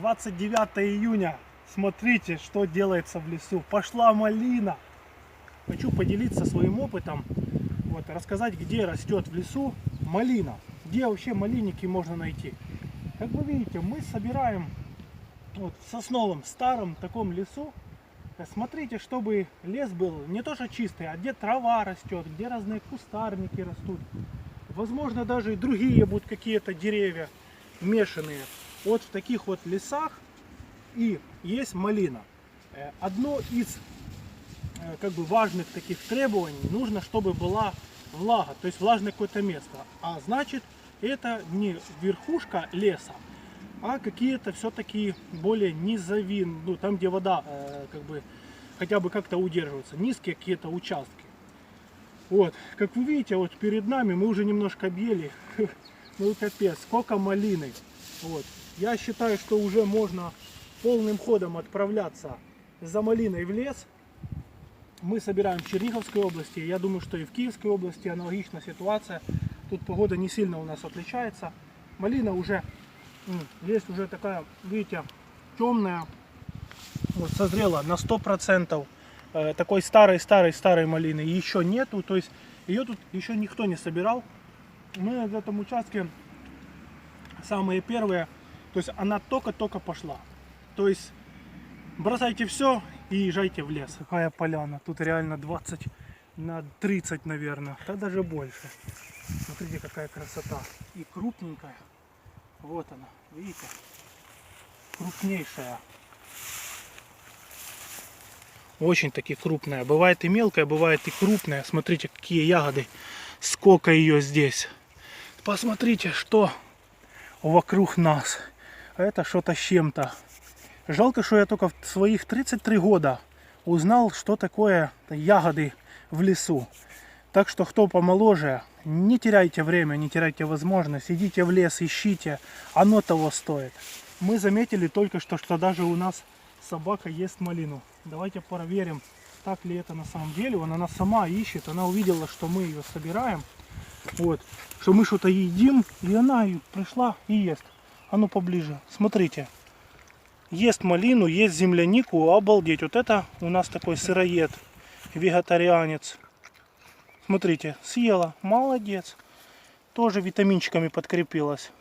29 июня. Смотрите, что делается в лесу. Пошла малина. Хочу поделиться своим опытом. Вот, рассказать, где растет в лесу малина. Где вообще малинники можно найти. Как вы видите, мы собираем вот в сосновом старом таком лесу. Смотрите, чтобы лес был не то что чистый, а где трава растет, где разные кустарники растут. Возможно, даже и другие будут какие-то деревья мешанные. Вот в таких вот лесах и есть малина. Одно из как бы важных таких требований, нужно, чтобы была влага, то есть влажное какое-то место. А значит, это не верхушка леса, а какие-то все-таки более низовые, ну там, где вода как бы хотя бы как-то удерживается, низкие какие-то участки. Вот, как вы видите, вот перед нами мы уже немножко объели. Ну капец, сколько малины. Вот. Я считаю, что уже можно полным ходом отправляться за малиной в лес. Мы собираем в Черниговской области. Я думаю, что и в Киевской области аналогичная ситуация. Тут погода не сильно у нас отличается. Малина уже есть уже такая, видите, темная. Вот, созрела на 100%. Такой старой малины еще нету. То есть ее тут еще никто не собирал. Мы на этом участке самые первые. То есть она только-только пошла. То есть бросайте все и езжайте в лес. Какая поляна. Тут реально 20 на 30, наверное. Да даже больше. Смотрите, какая красота. И крупненькая. Вот она. Видите? Крупнейшая. Очень таки крупная. Бывает и мелкая, бывает и крупная. Смотрите, какие ягоды. Сколько ее здесь. Посмотрите, что вокруг нас. Это что-то с чем-то. Жалко, что я только в своих 33 года узнал, что такое ягоды в лесу. Так что, кто помоложе, не теряйте время, не теряйте возможность. Идите в лес, ищите. Оно того стоит. Мы заметили только что даже у нас собака ест малину. Давайте проверим, так ли это на самом деле. Она сама ищет, она увидела, что мы ее собираем. Вот, что мы что-то едим, и она пришла и ест. А ну поближе, смотрите. Ест малину, ест землянику, обалдеть. Вот это у нас такой сыроед, вегетарианец. Смотрите, съела, молодец. Тоже витаминчиками подкрепилась.